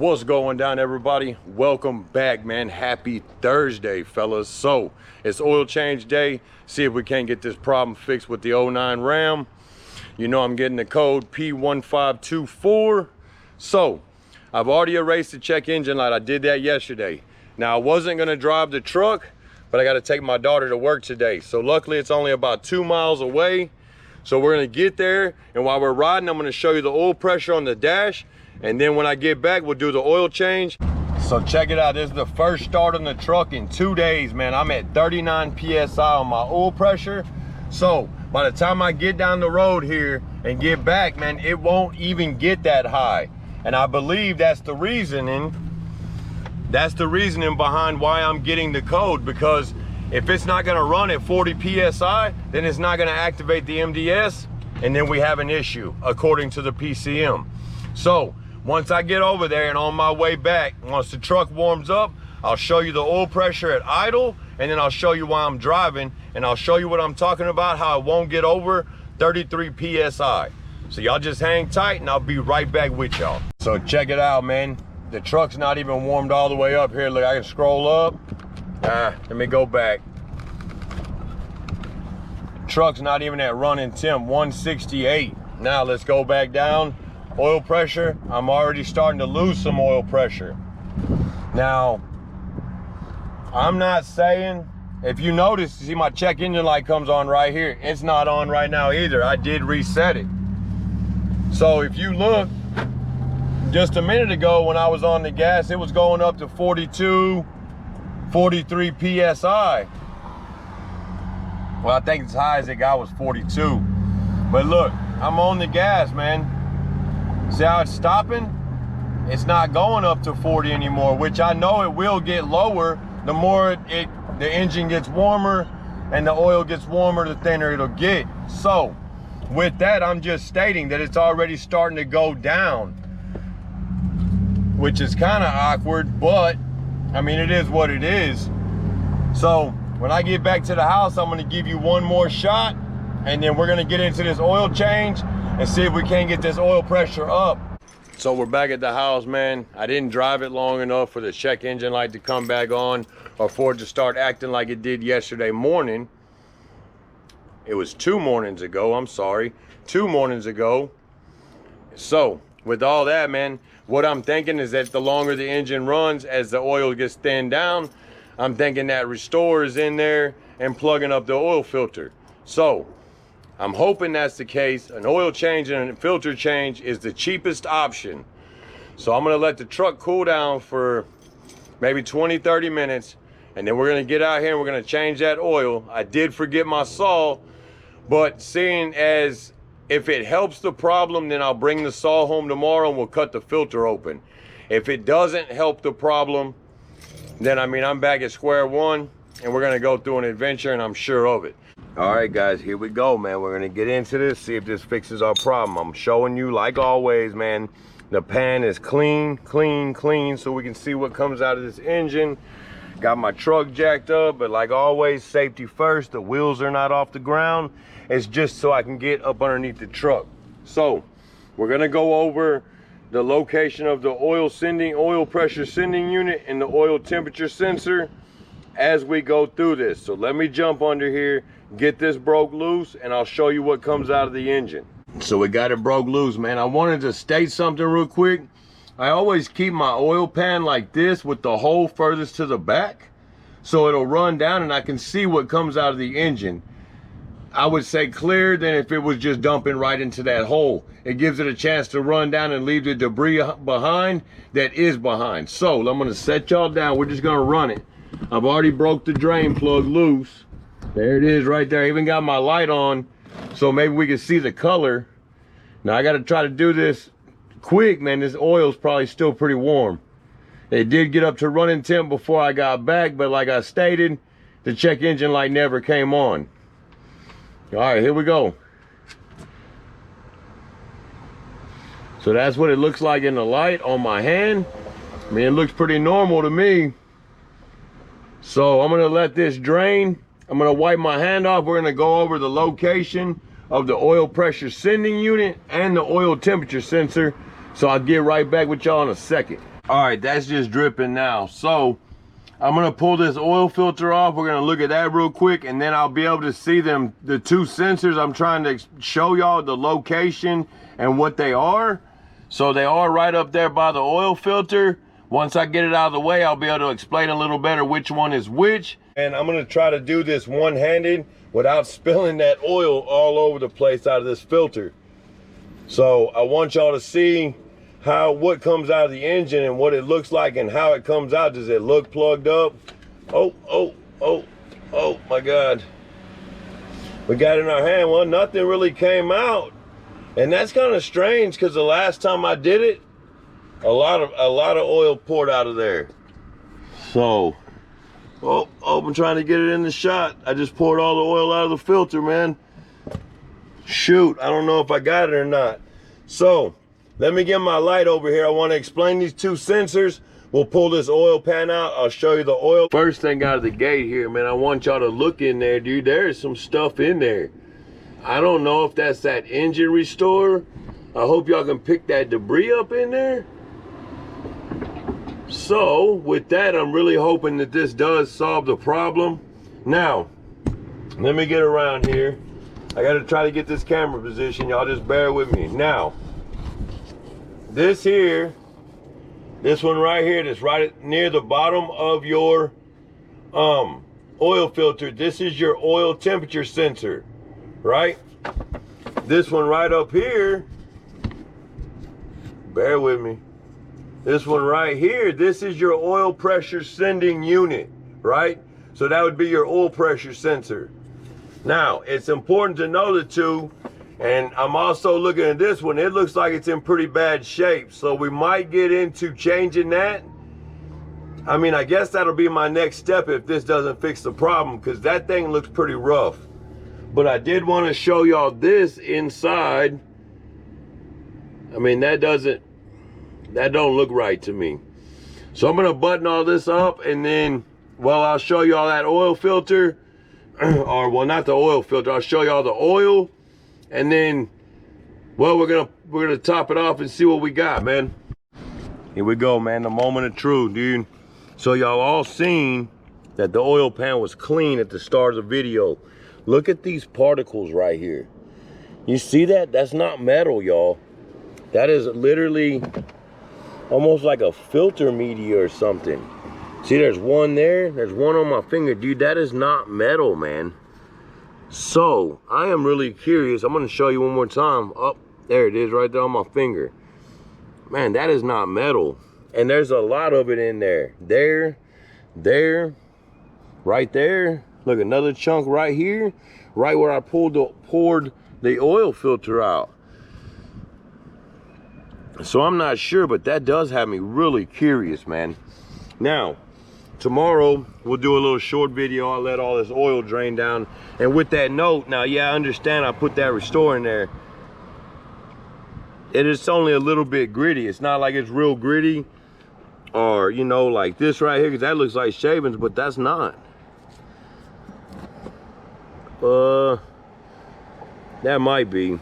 What's going down, everybody? Welcome back, man. Happy Thursday, fellas. So it's oil change day. See if we can't get this problem fixed with the '09 Ram. You know I'm getting the code P1524. So I've already erased the check engine light. I did that yesterday. Now I wasn't gonna drive the truck, but I gotta take my daughter to work today. So luckily it's only about 2 miles away. So we're gonna get there, and while we're riding, I'm gonna show you the oil pressure on the dash. And then when I get back, we'll do the oil change. So check it out. This is the first start on the truck in 2 days, man. I'm at 39 PSI on my oil pressure. So by the time I get down the road here and get back, man, it won't even get that high. And I believe that's the reasoning behind why I'm getting the code, because if it's not gonna run at 40 PSI, then it's not gonna activate the MDS, and then we have an issue according to the PCM. So once I get over there and on my way back, once the truck warms up, I'll show you the oil pressure at idle, and then I'll show you why I'm driving, and I'll show you what I'm talking about, how it won't get over 33 PSI. So y'all just hang tight and I'll be right back with y'all. So check it out, man. The truck's not even warmed all the way up here. Look, I can scroll up. Let me go back. Truck's not even at running temp, 168. Now let's go back down. Oil pressure, I'm already starting to lose some oil pressure. Now, I'm not saying, if you notice, you see my check engine light comes on right here. It's not on right now either. I did reset it. So if you look, just a minute ago when I was on the gas, it was going up to 42, 43 PSI. Well, I think as high as it got was 42. But look, I'm on the gas, man. See how it's stopping? It's not going up to 40 anymore, which I know it will get lower the more the engine gets warmer and the oil gets warmer, the thinner it'll get. So with that, I'm just stating that it's already starting to go down, which is kind of awkward, but I mean, it is what it is. So when I get back to the house, I'm gonna give you one more shot, and then we're gonna get into this oil change and see if we can't get this oil pressure up. So we're back at the house, man. I didn't drive it long enough for the check engine light to come back on, or for it to start acting like it did yesterday morning. It was 2 mornings ago, I'm sorry, 2 mornings ago. So with all that, man, what I'm thinking is that the longer the engine runs, as the oil gets thinned down, I'm thinking that restore is in there and plugging up the oil filter. So I'm hoping that's the case. An oil change and a filter change is the cheapest option. So I'm gonna let the truck cool down for maybe 20-30 minutes, and then we're gonna get out here and we're gonna change that oil. I did forget my saw, but seeing as if it helps the problem, then I'll bring the saw home tomorrow and we'll cut the filter open. If it doesn't help the problem, then I mean, I'm back at square one, and we're gonna go through an adventure, and I'm sure of it. All right, guys, here we go, man. We're gonna get into this, see if this fixes our problem. I'm showing you, like always, man, the pan is clean, clean, clean, so we can see what comes out of this engine. Got my truck jacked up, but like always, safety first. The wheels are not off the ground. It's just so I can get up underneath the truck. So we're gonna go over the location of the oil pressure sending unit and the oil temperature sensor as we go through this. So let me jump under here, get this broke loose, and I'll show you what comes out of the engine. So we got it broke loose, man. I wanted to state something real quick. I always keep my oil pan like this with the hole furthest to the back, so it'll run down and I can see what comes out of the engine. I would say clearer than if it was just dumping right into that hole. It gives it a chance to run down and leave the debris behind that is behind. So I'm gonna set y'all down. We're just gonna run it. I've already broke the drain plug loose. There it is right there. I even got my light on, so maybe we can see the color. Now I gotta try to do this quick, man. This oil's probably still pretty warm. It did get up to running temp before I got back, but like I stated, the check engine light never came on. All right, here we go. So that's what it looks like in the light on my hand. I mean, it looks pretty normal to me. So I'm gonna let this drain. I'm gonna wipe my hand off. We're gonna go over the location of the oil pressure sending unit and the oil temperature sensor. So I'll get right back with y'all in a second. All right, that's just dripping now. So I'm gonna pull this oil filter off. We're gonna look at that real quick, and then I'll be able to see them, the two sensors. I'm trying to show y'all the location and what they are. So they are right up there by the oil filter. Once I get it out of the way, I'll be able to explain a little better which one is which. And I'm gonna try to do this one-handed without spilling that oil all over the place out of this filter. So I want y'all to see what comes out of the engine and what it looks like and how it comes out. Does it look plugged up? Oh my God. We got it in our hand. Well, nothing really came out. And that's kind of strange because the last time I did it, a lot of oil poured out of there. So, I'm trying to get it in the shot. I just poured all the oil out of the filter, man. Shoot, I don't know if I got it or not. So, let me get my light over here. I want to explain these two sensors. We'll pull this oil pan out. I'll show you the oil. First thing out of the gate here, man, I want y'all to look in there, dude. There is some stuff in there. I don't know if that's that engine restorer. I hope y'all can pick that debris up in there. So with that, I'm really hoping that this does solve the problem. Now, let me get around here. I got to try to get this camera position. Y'all just bear with me. Now, this one right here, that's right near the bottom of your oil filter. This is your oil temperature sensor, right? This one right up here, bear with me. This one right here, this is your oil pressure sending unit, right? So that would be your oil pressure sensor. Now, it's important to know the two, and I'm also looking at this one. It looks like it's in pretty bad shape, so we might get into changing that. I mean, I guess that'll be my next step if this doesn't fix the problem, because that thing looks pretty rough. But I did want to show y'all this inside. I mean, that don't look right to me. So I'm gonna button all this up, and then, well, I'll show y'all that oil filter, or well, not the oil filter. I'll show y'all the oil, and then, well, we're gonna top it off and see what we got, man. Here we go, man. The moment of truth, dude. So y'all all seen that the oil pan was clean at the start of the video. Look at these particles right here. You see that? That's not metal, y'all. That is literally almost like a filter media or something. See, there's one there. There's one on my finger. Dude, that is not metal, man. So, I am really curious. I'm going to show you one more time. Oh, there it is right there on my finger. Man, that is not metal. And there's a lot of it in there. There, right there. Look, another chunk right here. Right where I poured the oil filter out. So I'm not sure, but that does have me really curious, man. Now, tomorrow we'll do a little short video. I'll let all this oil drain down. And with that note, now, yeah, I understand I put that restore in there. It is only a little bit gritty. It's not like it's real gritty, or, you know, like this right here, because that looks like shavings, but that's not. That might be.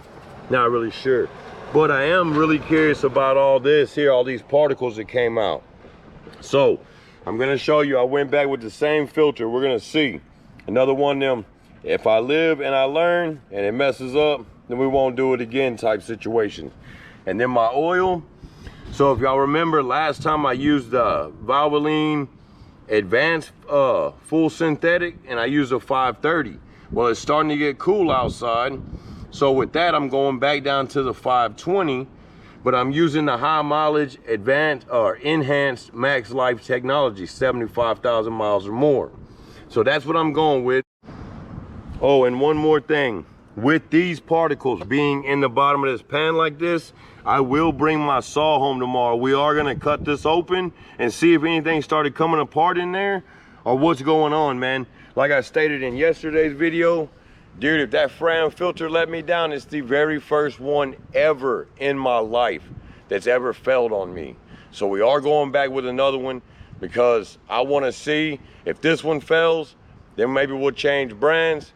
Not really sure. But I am really curious about all this here, all these particles that came out. So, I'm gonna show you, I went back with the same filter. We're gonna see. Another one of them, if I live and I learn and it messes up, then we won't do it again type situation. And then my oil. So if y'all remember last time I used the Valvoline Advanced Full Synthetic, and I used a 530. Well, it's starting to get cool outside. So with that, I'm going back down to the 520, but I'm using the high mileage advanced or enhanced max life technology, 75,000 miles or more. So that's what I'm going with. Oh, and one more thing. With these particles being in the bottom of this pan like this, I will bring my saw home tomorrow. We are gonna cut this open and see if anything started coming apart in there or what's going on, man. Like I stated in yesterday's video, dude, if that Fram filter let me down, it's the very first one ever in my life that's ever failed on me. So we are going back with another one because I want to see if this one fails, then maybe we'll change brands.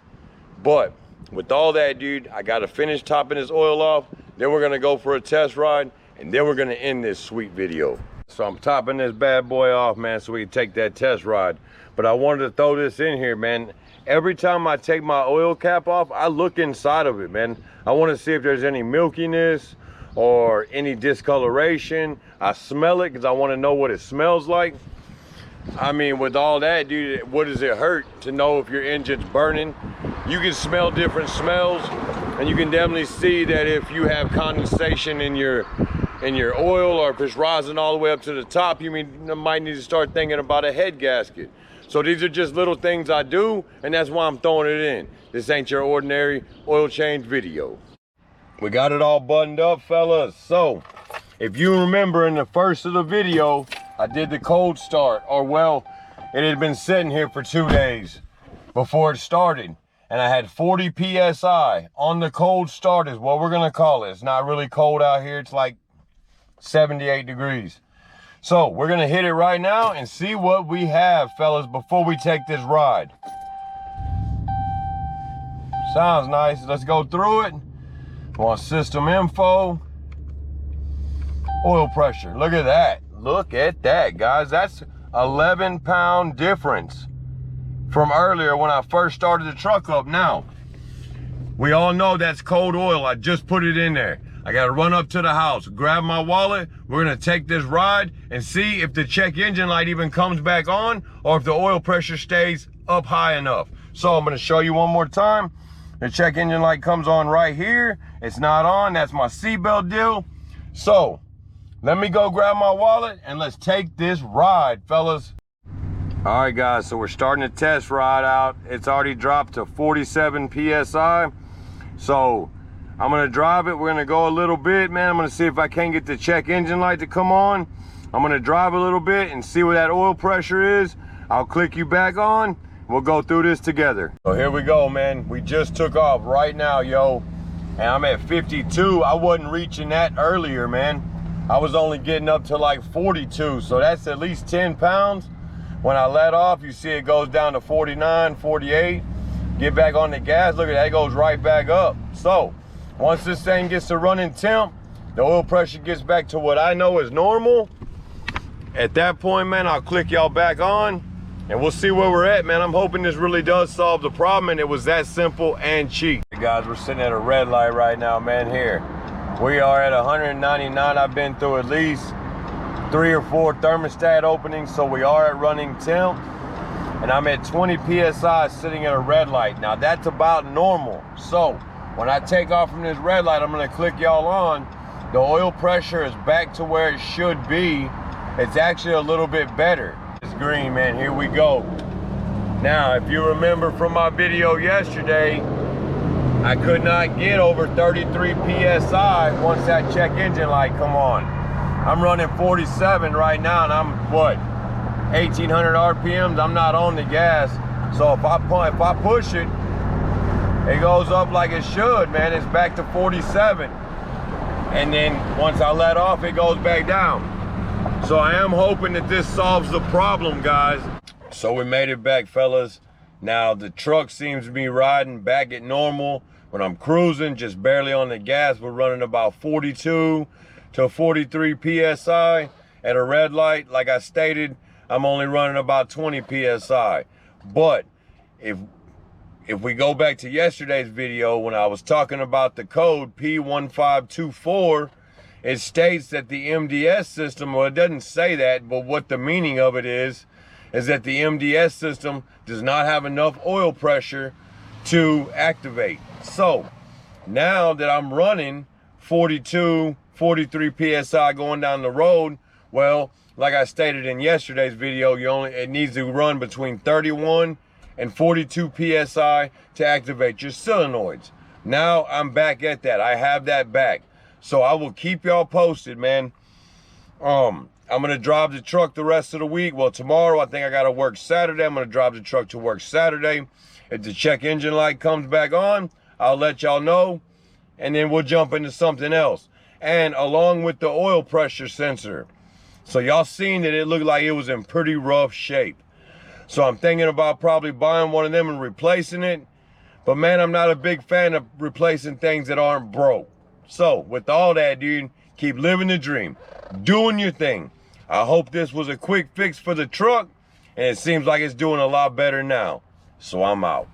But with all that, dude, I got to finish topping this oil off. Then we're going to go for a test ride, and then we're going to end this sweet video. So I'm topping this bad boy off, man, so we can take that test ride. But I wanted to throw this in here, man. Every time I take my oil cap off, I look inside of it, man. I want to see if there's any milkiness or any discoloration. I smell it because I want to know what it smells like. I mean, with all that, dude, what does it hurt to know if your engine's burning? You can smell different smells, and you can definitely see that if you have condensation in your oil, or if it's rising all the way up to the top, you might need to start thinking about a head gasket. So these are just little things I do, and that's why I'm throwing it in. This ain't your ordinary oil change video. We got it all buttoned up, fellas. So if you remember in the first of the video, I did the cold start, or well, it had been sitting here for 2 days before it started. And I had 40 PSI on the cold start is what we're gonna call it. It's not really cold out here. It's like 78 degrees. So we're gonna hit it right now and see what we have, fellas, before we take this ride. Sounds nice. Let's go through it. Want system info. Oil pressure. Look at that. Look at that, guys. That's 11-pound difference from earlier when I first started the truck up. Now, we all know that's cold oil. I just put it in there. I got to run up to the house, grab my wallet. We're going to take this ride and see if the check engine light even comes back on or if the oil pressure stays up high enough. So I'm going to show you one more time. The check engine light comes on right here. It's not on. That's my seatbelt deal. So let me go grab my wallet and let's take this ride, fellas. All right, guys, so we're starting the test ride out. It's already dropped to 47 PSI. So I'm gonna drive it. We're gonna go a little bit, man. I'm gonna see if I can't get the check engine light to come on. I'm gonna drive a little bit and see where that oil pressure is. I'll click you back on. We'll go through this together. So here we go, man. We just took off right now, yo. And I'm at 52. I wasn't reaching that earlier, man. I was only getting up to like 42. So that's at least 10 pounds. When I let off, you see it goes down to 49, 48. Get back on the gas, look at that, it goes right back up. So once this thing gets to running temp, the oil pressure gets back to what I know is normal. At that point, man, I'll click y'all back on and we'll see where we're at, man. I'm hoping this really does solve the problem and it was that simple and cheap. Hey guys, we're sitting at a red light right now, man, here. We are at 199. I've been through at least 3 or 4 thermostat openings, so we are at running temp. And I'm at 20 PSI sitting at a red light. Now that's about normal. So when I take off from this red light, I'm gonna click y'all on. The oil pressure is back to where it should be. It's actually a little bit better. It's green, man, here we go. Now, if you remember from my video yesterday, I could not get over 33 PSI once that check engine light come on. I'm running 47 right now and I'm what? 1800 RPMs. I'm not on the gas. So if I push it, it goes up like it should, man. It's back to 47. And then once I let off, it goes back down. So I am hoping that this solves the problem, guys. So we made it back, fellas. Now the truck seems to be riding back at normal. When I'm cruising, just barely on the gas, we're running about 42 to 43 PSI. At a red light, like I stated, I'm only running about 20 PSI. But if we go back to yesterday's video, when I was talking about the code P1524, it states that the MDS system, well, it doesn't say that, but what the meaning of it is that the MDS system does not have enough oil pressure to activate. So now that I'm running 42, 43 PSI going down the road, well, like I stated in yesterday's video, it needs to run between 31 and 42 PSI to activate your solenoids. Now I'm back at that. I have that back. So I will keep y'all posted, man. I'm gonna drive the truck the rest of the week. Well, tomorrow I think I gotta work Saturday. I'm gonna drive the truck to work Saturday. If the check engine light comes back on, I'll let y'all know, and then we'll jump into something else. And along with the oil pressure sensor. So y'all seen that it looked like it was in pretty rough shape. So I'm thinking about probably buying one of them and replacing it. But man, I'm not a big fan of replacing things that aren't broke. So with all that, dude, keep living the dream, doing your thing. I hope this was a quick fix for the truck, and it seems like it's doing a lot better now. So I'm out.